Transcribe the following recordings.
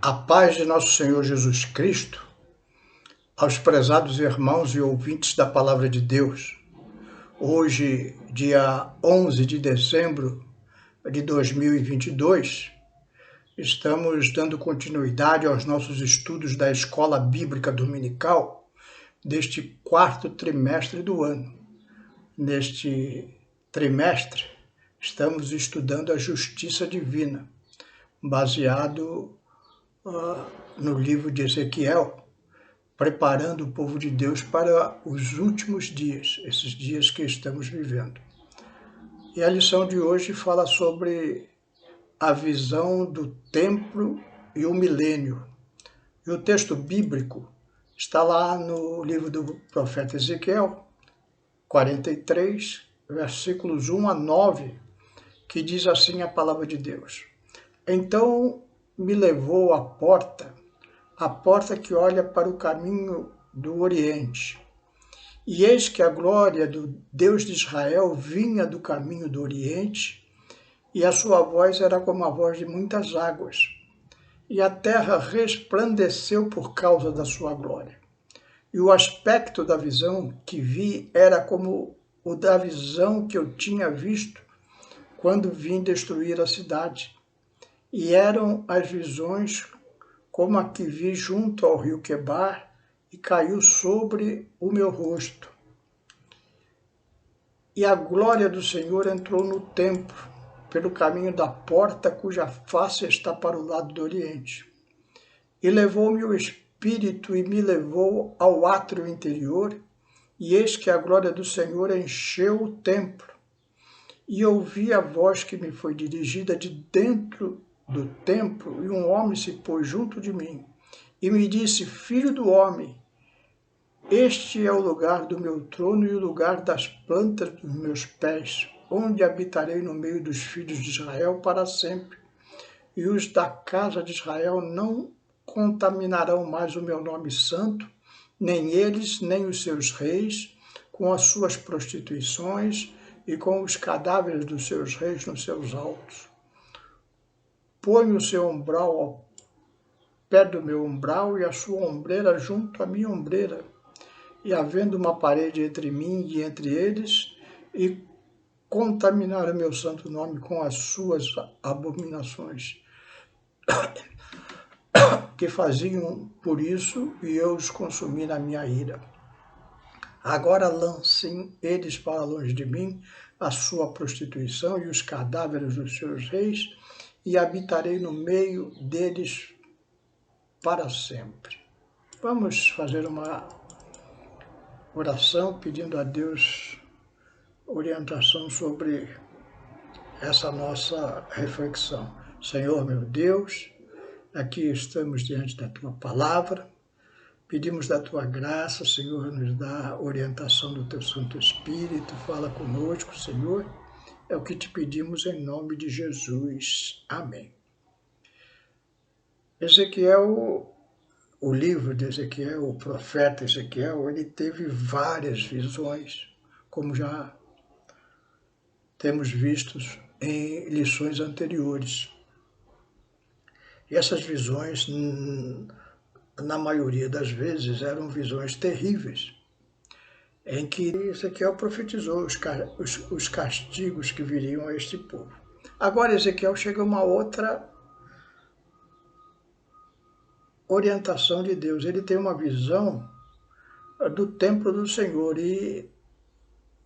A paz de nosso Senhor Jesus Cristo, aos prezados irmãos e ouvintes da Palavra de Deus. Hoje, dia 11 de dezembro de 2022, estamos dando continuidade aos nossos estudos da Escola Bíblica Dominical deste quarto trimestre do ano. Neste trimestre, estamos estudando a justiça divina, baseado no livro de Ezequiel, preparando o povo de Deus para os últimos dias, esses dias que estamos vivendo. E a lição de hoje fala sobre a visão do templo e o milênio. E o texto bíblico está lá no livro do profeta Ezequiel, 43, versículos 1 a 9, que diz assim a palavra de Deus. Então me levou à porta que olha para o caminho do Oriente. E eis que a glória do Deus de Israel vinha do caminho do Oriente, e a sua voz era como a voz de muitas águas. E a terra resplandeceu por causa da sua glória. E o aspecto da visão que vi era como o da visão que eu tinha visto quando vim destruir a cidade. E eram as visões como a que vi junto ao rio Quebar, e caiu sobre o meu rosto. E a glória do Senhor entrou no templo, pelo caminho da porta cuja face está para o lado do Oriente. E levou-me o Espírito e me levou ao átrio interior, e eis que a glória do Senhor encheu o templo. E ouvi a voz que me foi dirigida de dentro do templo, e um homem se pôs junto de mim, e me disse: Filho do homem, este é o lugar do meu trono e o lugar das plantas dos meus pés, onde habitarei no meio dos filhos de Israel para sempre. E os da casa de Israel não contaminarão mais o meu nome santo, nem eles, nem os seus reis, com as suas prostituições e com os cadáveres dos seus reis nos seus altos. Põe o seu umbral ao pé do meu umbral e a sua ombreira junto à minha ombreira, e havendo uma parede entre mim e entre eles, e contaminar o meu santo nome com as suas abominações, que faziam por isso, e eu os consumi na minha ira. Agora lancem eles para longe de mim a sua prostituição e os cadáveres dos seus reis, e habitarei no meio deles para sempre. Vamos fazer uma oração pedindo a Deus orientação sobre essa nossa reflexão. Senhor meu Deus, aqui estamos diante da Tua Palavra, pedimos da Tua graça, Senhor, nos dá orientação do Teu Santo Espírito, fala conosco, Senhor, é o que te pedimos em nome de Jesus. Amém. Ezequiel, o livro de Ezequiel, o profeta Ezequiel, ele teve várias visões, como já temos visto em lições anteriores. E essas visões, na maioria das vezes, eram visões terríveis, em que Ezequiel profetizou os castigos que viriam a este povo. Agora Ezequiel chega a uma outra orientação de Deus. Ele tem uma visão do templo do Senhor e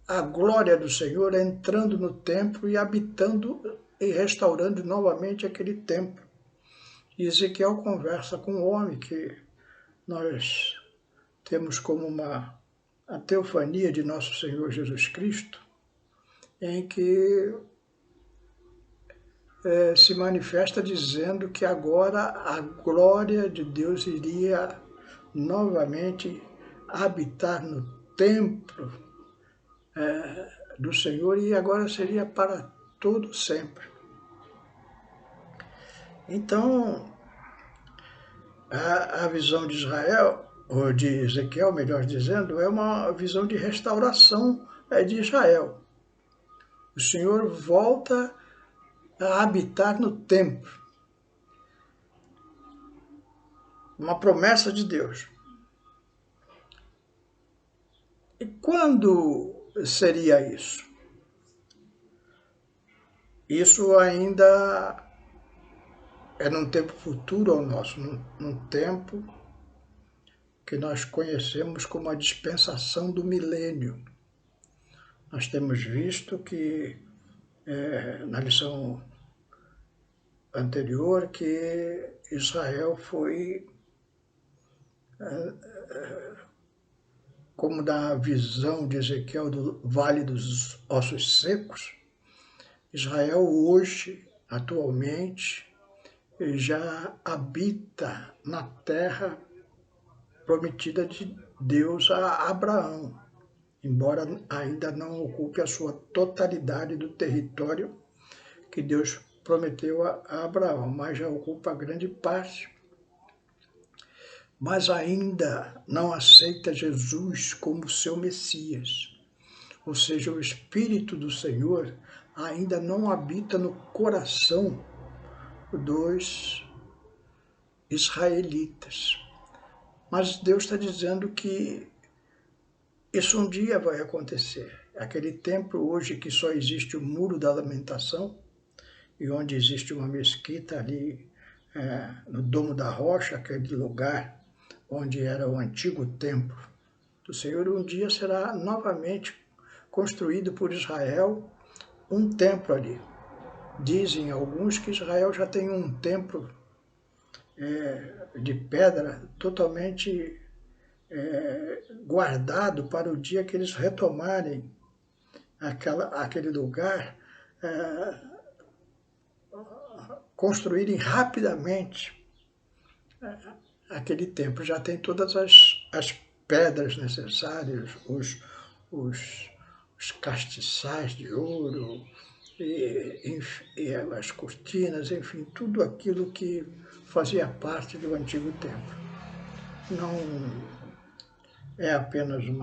a glória do Senhor entrando no templo e habitando e restaurando novamente aquele templo. E Ezequiel conversa com um homem que nós temos como a teofania de nosso Senhor Jesus Cristo, em que se manifesta dizendo que agora a glória de Deus iria novamente habitar no templo do Senhor, e agora seria para todo sempre. Então, a visão de Israel, ou de Ezequiel, melhor dizendo, é uma visão de restauração de Israel. O Senhor volta a habitar no templo. uma promessa de Deus. E quando seria isso? Isso ainda é num tempo futuro ao nosso, num tempo que nós conhecemos como a dispensação do milênio. Nós temos visto que, na lição anterior, que Israel foi, como da visão de Ezequiel do Vale dos Ossos Secos, Israel hoje, atualmente, já habita na terra prometida de Deus a Abraão, embora ainda não ocupe a sua totalidade do território que Deus prometeu a Abraão, mas já ocupa grande parte. Mas ainda não aceita Jesus como seu Messias. Ou seja, o Espírito do Senhor ainda não habita no coração dos israelitas. Mas Deus está dizendo que isso um dia vai acontecer. Aquele templo hoje que só existe o Muro da Lamentação, e onde existe uma mesquita ali no Domo da Rocha, aquele lugar onde era o antigo templo do Senhor, um dia será novamente construído por Israel um templo ali. Dizem alguns que Israel já tem um templo de pedra totalmente guardado para o dia que eles retomarem aquele lugar, construírem rapidamente aquele templo. Já tem todas as pedras necessárias, os castiçais de ouro, e as cortinas, enfim, tudo aquilo que fazia parte do antigo templo. Não é apenas um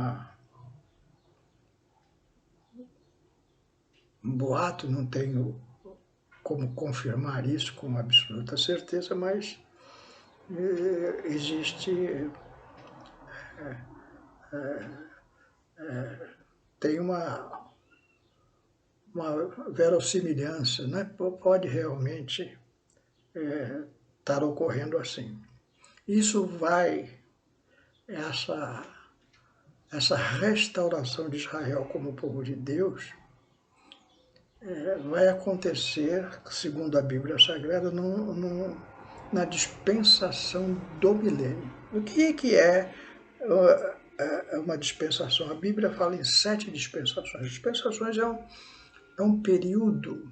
boato, não tenho como confirmar isso com absoluta certeza, mas existe, tem uma verossimilhança, né? Pode realmente estar ocorrendo assim. Isso vai, essa restauração de Israel como povo de Deus, vai acontecer, segundo a Bíblia Sagrada, na dispensação do milênio. O que é uma dispensação? A Bíblia fala em 7 dispensações. Dispensações é um período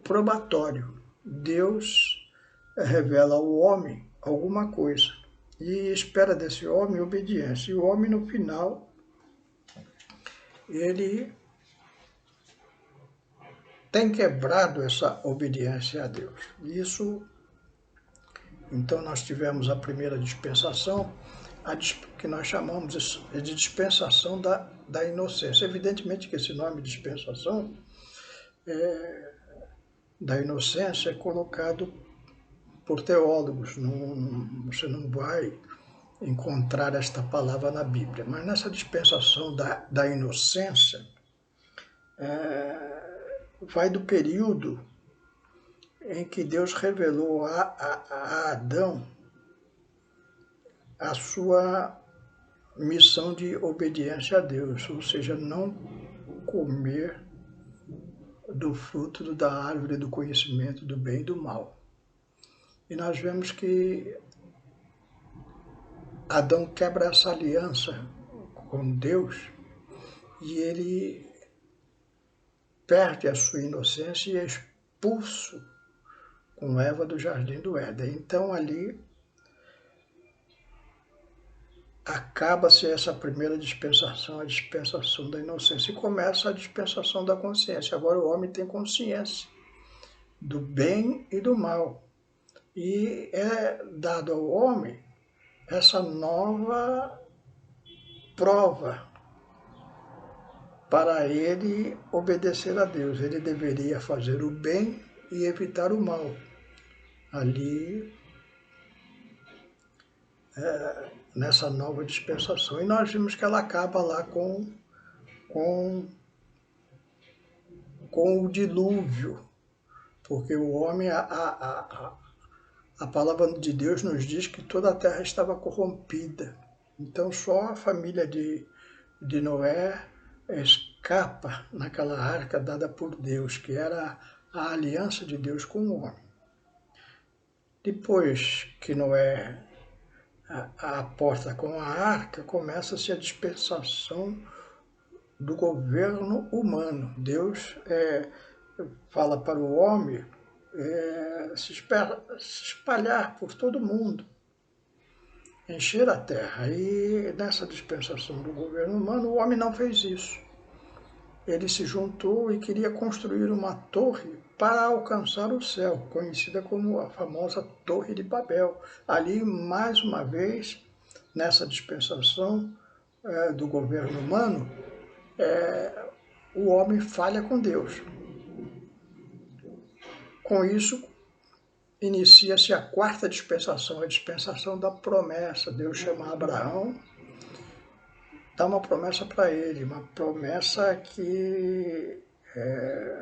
probatório. Deus revela ao homem alguma coisa e espera desse homem obediência. E o homem, no final, ele tem quebrado essa obediência a Deus. Isso, então nós tivemos a primeira dispensação, que nós chamamos de dispensação da inocência. Evidentemente que esse nome dispensação da inocência é colocado por teólogos. Você não vai encontrar esta palavra na Bíblia, mas nessa dispensação da inocência, vai do período em que Deus revelou a Adão a sua missão de obediência a Deus, ou seja, não comer do fruto da árvore do conhecimento do bem e do mal. E nós vemos que Adão quebra essa aliança com Deus e ele perde a sua inocência e é expulso com Eva do jardim do Éden. Então ali acaba-se essa primeira dispensação, a dispensação da inocência, e começa a dispensação da consciência. Agora o homem tem consciência do bem e do mal. E é dado ao homem essa nova prova para ele obedecer a Deus. Ele deveria fazer o bem e evitar o mal. Ali nessa nova dispensação. E nós vimos que ela acaba lá com o dilúvio, porque o homem, a palavra de Deus nos diz que toda a terra estava corrompida. Então só a família de Noé escapa naquela arca dada por Deus, que era a aliança de Deus com o homem. Depois que Noé aporta com a arca, começa-se a dispensação do governo humano. Deus fala para o homem se espalhar por todo mundo, encher a terra. E nessa dispensação do governo humano, o homem não fez isso. Ele se juntou e queria construir uma torre para alcançar o céu, conhecida como a famosa Torre de Babel. Ali, mais uma vez, nessa dispensação do governo humano, o homem falha com Deus. Com isso, inicia-se a quarta dispensação, a dispensação da promessa. Deus chama Abraão, dá uma promessa para ele, uma promessa que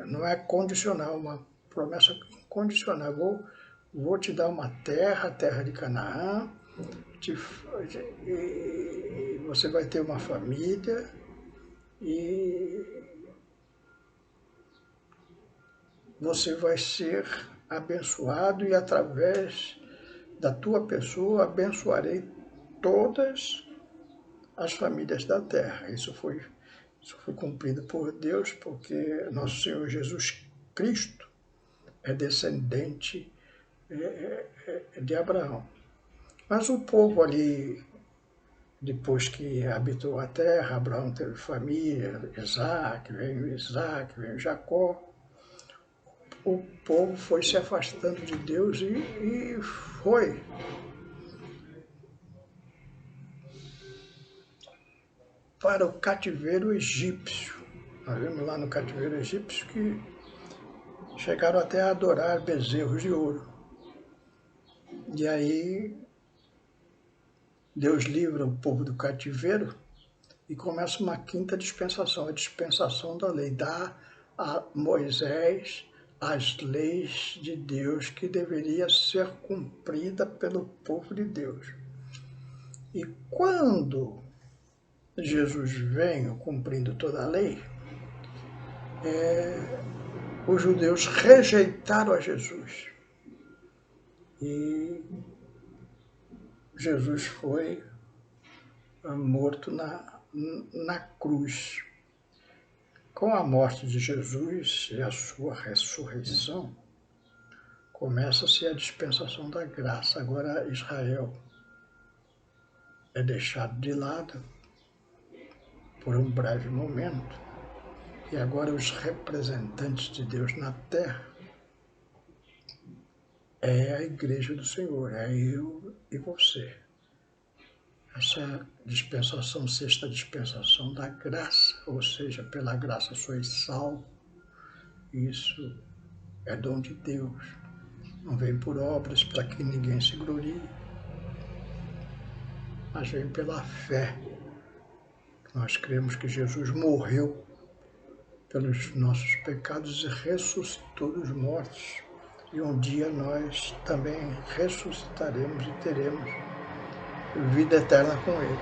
não é condicional, uma promessa incondicional. Vou te dar uma terra, a terra de Canaã, e você vai ter uma família, e você vai ser abençoado, e através da tua pessoa abençoarei todas as famílias da terra. Isso foi cumprido por Deus, porque nosso Senhor Jesus Cristo é descendente de Abraão. Mas o povo ali, depois que habitou a terra, Abraão teve família, Isaac, veio Jacó, o povo foi se afastando de Deus e foi para o cativeiro egípcio. Nós vemos lá no cativeiro egípcio que chegaram até a adorar bezerros de ouro. E aí Deus livra o povo do cativeiro e começa uma quinta dispensação, a dispensação da lei. Dá a Moisés as leis de Deus que deveria ser cumprida pelo povo de Deus. E quando Jesus vem cumprindo toda a lei, os judeus rejeitaram a Jesus. E Jesus foi morto na cruz. Com a morte de Jesus e a sua ressurreição, começa-se a dispensação da graça. Agora Israel é deixado de lado por um breve momento, e agora os representantes de Deus na terra é a igreja do Senhor, é eu e você. Essa dispensação, sexta dispensação da graça, ou seja, pela graça sois salvos. Isso é dom de Deus. Não vem por obras para que ninguém se glorie, mas vem pela fé. Nós cremos que Jesus morreu pelos nossos pecados e ressuscitou dos mortos. E um dia nós também ressuscitaremos e teremos vida eterna com Ele.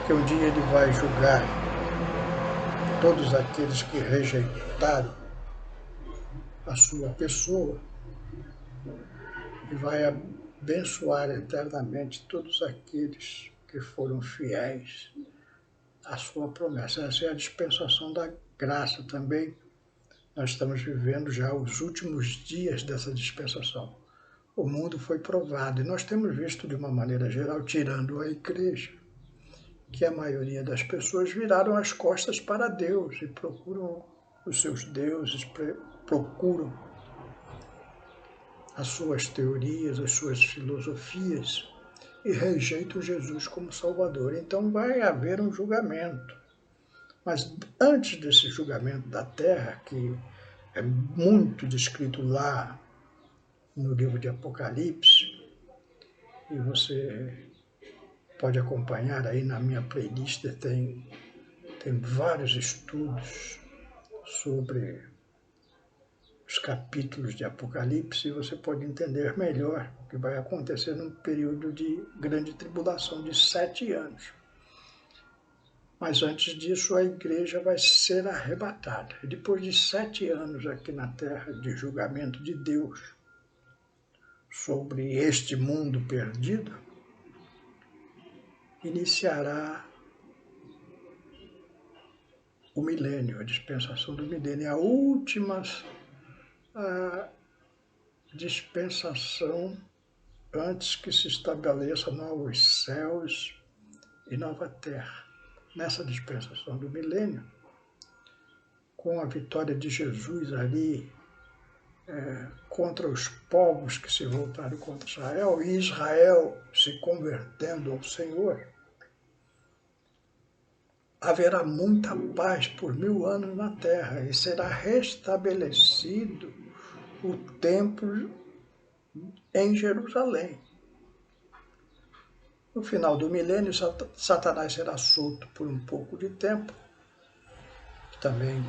Que um dia Ele vai julgar todos aqueles que rejeitaram a sua pessoa e vai abençoar eternamente todos aqueles que foram fiéis à sua promessa. Essa é a dispensação da graça também. Nós estamos vivendo já os últimos dias dessa dispensação. O mundo foi provado e nós temos visto de uma maneira geral, tirando a igreja, que a maioria das pessoas viraram as costas para Deus e procuram os seus deuses, procuram as suas teorias, as suas filosofias e rejeitam Jesus como Salvador. Então vai haver um julgamento. Mas antes desse julgamento da terra, que é muito descrito lá no livro de Apocalipse, e você pode acompanhar aí na minha playlist, tem vários estudos sobre os capítulos de Apocalipse, e você pode entender melhor o que vai acontecer num período de grande tribulação de 7 anos. Mas antes disso, a igreja vai ser arrebatada. E depois de 7 anos aqui na terra de julgamento de Deus sobre este mundo perdido, iniciará o milênio, a dispensação do milênio, a última dispensação antes que se estabeleça novos céus e nova terra. Nessa dispensação do milênio, com a vitória de Jesus ali contra os povos que se voltaram contra Israel, e Israel se convertendo ao Senhor, haverá muita paz por 1000 anos na terra e será restabelecido o templo em Jerusalém. No final do milênio, Satanás será solto por um pouco de tempo. Também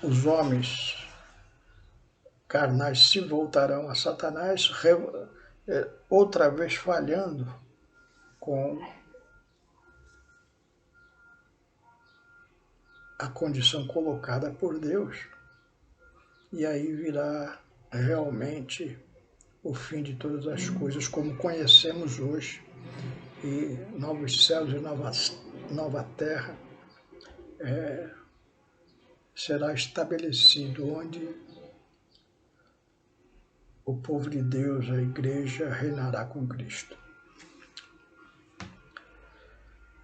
os homens carnais se voltarão a Satanás, outra vez falhando com a condição colocada por Deus. E aí virá realmente o fim de todas as coisas como conhecemos hoje, e novos céus e nova terra será estabelecido, onde o povo de Deus, a igreja, reinará com Cristo.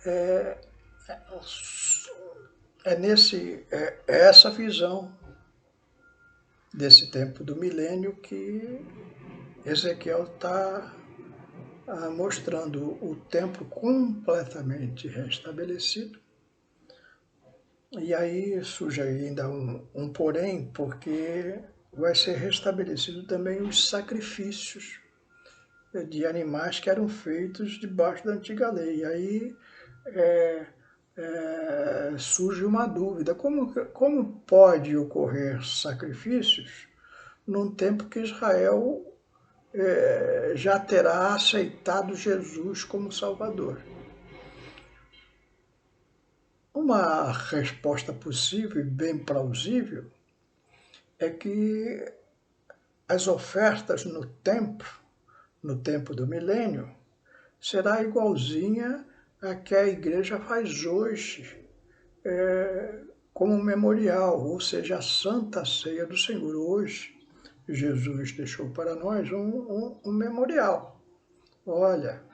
É essa visão desse tempo do milênio que Ezequiel está mostrando o tempo completamente restabelecido. E aí surge ainda um porém, porque vai ser restabelecido também os sacrifícios de animais que eram feitos debaixo da antiga lei. E aí surge uma dúvida: como pode ocorrer sacrifícios num tempo que Israel já terá aceitado Jesus como Salvador? Uma resposta possível e bem plausível é que as ofertas no tempo do milênio, será igualzinha a que a igreja faz hoje, como memorial, ou seja, a Santa Ceia do Senhor. Hoje, Jesus deixou para nós um memorial. Olha,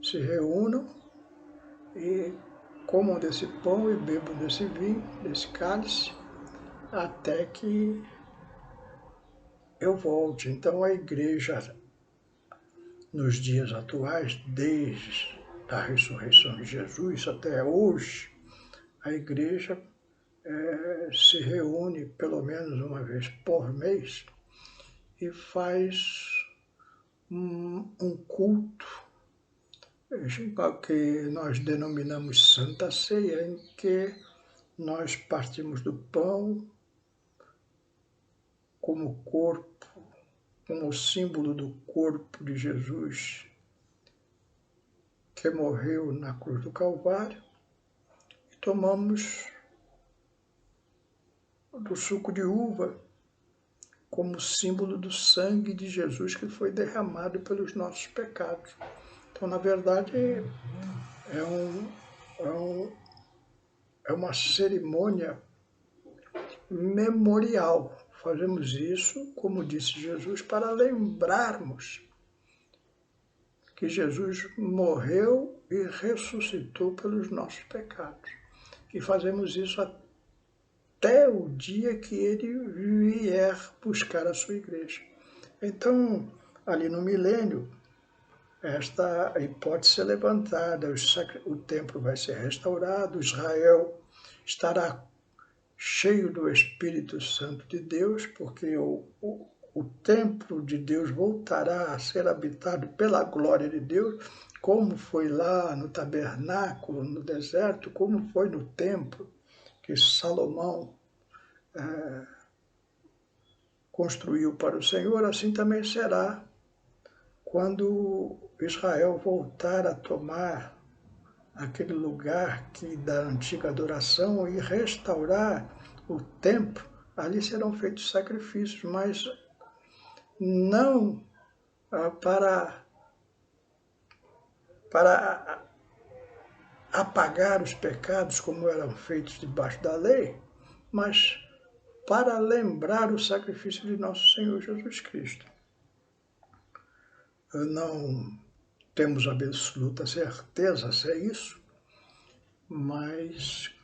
se reúnam e comam desse pão e bebam desse vinho, desse cálice, até que eu volte. Então a igreja, nos dias atuais, desde a ressurreição de Jesus até hoje, a igreja se reúne pelo menos uma vez por mês e faz um culto que nós denominamos Santa Ceia, em que nós partimos do pão como corpo, como símbolo do corpo de Jesus, que morreu na cruz do Calvário, e tomamos do suco de uva como símbolo do sangue de Jesus que foi derramado pelos nossos pecados. Então, na verdade, é uma cerimônia memorial. Fazemos isso, como disse Jesus, para lembrarmos que Jesus morreu e ressuscitou pelos nossos pecados. E fazemos isso até o dia que ele vier buscar a sua igreja. Então, ali no milênio, esta hipótese é levantada, o templo vai ser restaurado, Israel estará cheio do Espírito Santo de Deus, porque o o templo de Deus voltará a ser habitado pela glória de Deus, como foi lá no tabernáculo, no deserto, como foi no templo que Salomão construiu para o Senhor, assim também será quando Israel voltar a tomar aquele lugar da antiga adoração e restaurar o templo. Ali serão feitos sacrifícios, mas não para apagar os pecados como eram feitos debaixo da lei, mas para lembrar o sacrifício de nosso Senhor Jesus Cristo. Não temos absoluta certeza se é isso, mas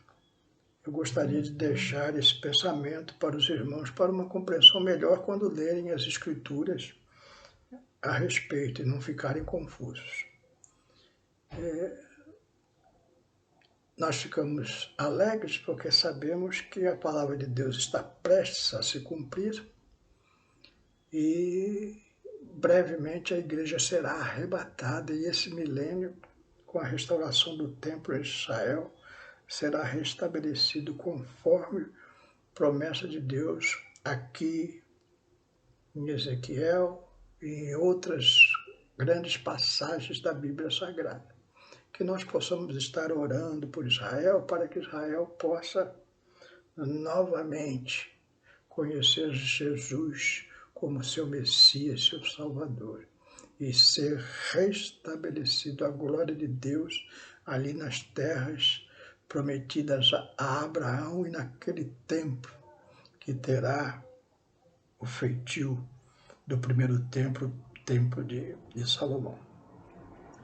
eu gostaria de deixar esse pensamento para os irmãos, para uma compreensão melhor quando lerem as Escrituras a respeito e não ficarem confusos. Nós ficamos alegres porque sabemos que a palavra de Deus está prestes a se cumprir e brevemente a igreja será arrebatada e esse milênio, com a restauração do templo em Israel, será restabelecido conforme promessa de Deus aqui em Ezequiel e em outras grandes passagens da Bíblia Sagrada. Que nós possamos estar orando por Israel, para que Israel possa novamente conhecer Jesus como seu Messias, seu Salvador, e ser restabelecido a glória de Deus ali nas terras prometidas a Abraão e naquele templo que terá o feitio do primeiro templo, templo de Salomão.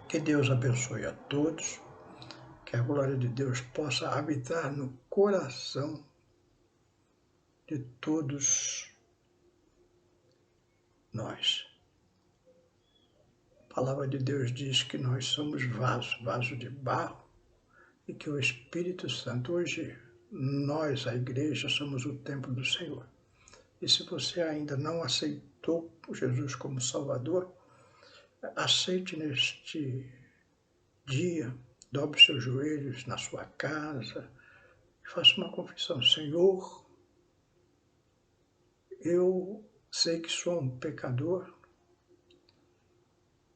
Que Deus abençoe a todos, que a glória de Deus possa habitar no coração de todos nós. A palavra de Deus diz que nós somos vaso de barro, e que o Espírito Santo, hoje nós, a igreja, somos o templo do Senhor. E se você ainda não aceitou Jesus como Salvador, aceite neste dia, dobre seus joelhos na sua casa e faça uma confissão. Senhor, eu sei que sou um pecador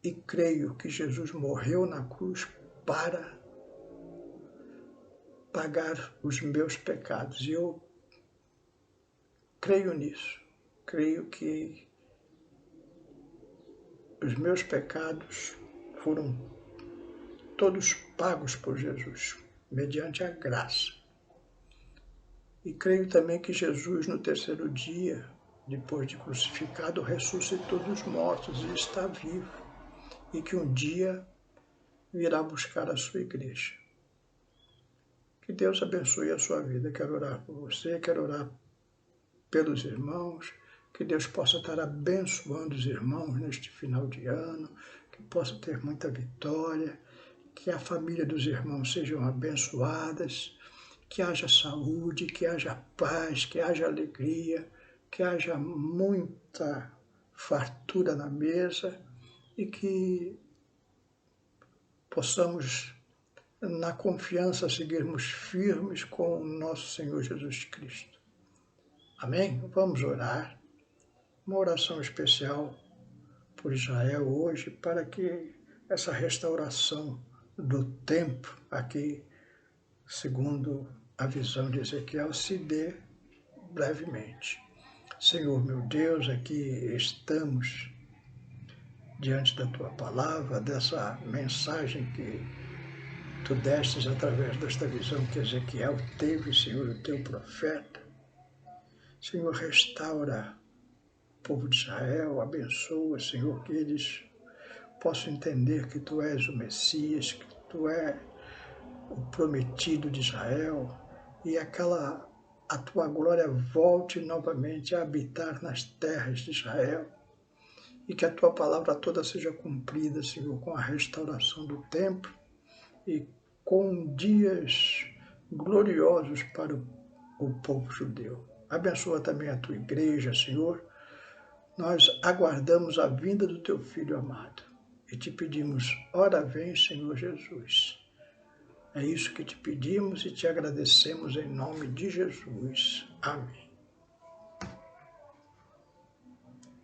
e creio que Jesus morreu na cruz para pagar os meus pecados. E eu creio nisso. Creio que os meus pecados foram todos pagos por Jesus, mediante a graça. E creio também que Jesus, no terceiro dia, depois de crucificado, ressuscitou dos mortos e está vivo. E que um dia virá buscar a sua igreja. Que Deus abençoe a sua vida. Quero orar por você, quero orar pelos irmãos, que Deus possa estar abençoando os irmãos neste final de ano, que possa ter muita vitória, que a família dos irmãos sejam abençoadas, que haja saúde, que haja paz, que haja alegria, que haja muita fartura na mesa e que possamos, na confiança, seguirmos firmes com o nosso Senhor Jesus Cristo. Amém? Vamos orar. Uma oração especial por Israel hoje, para que essa restauração do templo aqui, segundo a visão de Ezequiel, se dê brevemente. Senhor meu Deus, aqui estamos diante da Tua palavra, dessa mensagem que Tu destes através desta visão que Ezequiel teve, Senhor, o Teu profeta. Senhor, restaura o povo de Israel, abençoa, Senhor, que eles possam entender que Tu és o Messias, que Tu és o prometido de Israel, e a Tua glória volte novamente a habitar nas terras de Israel, e que a Tua palavra toda seja cumprida, Senhor, com a restauração do templo e com dias gloriosos para o povo judeu. Abençoa também a Tua igreja, Senhor, nós aguardamos a vinda do Teu Filho amado e te pedimos, ora vem, Senhor Jesus. É isso que te pedimos e te agradecemos em nome de Jesus. Amém.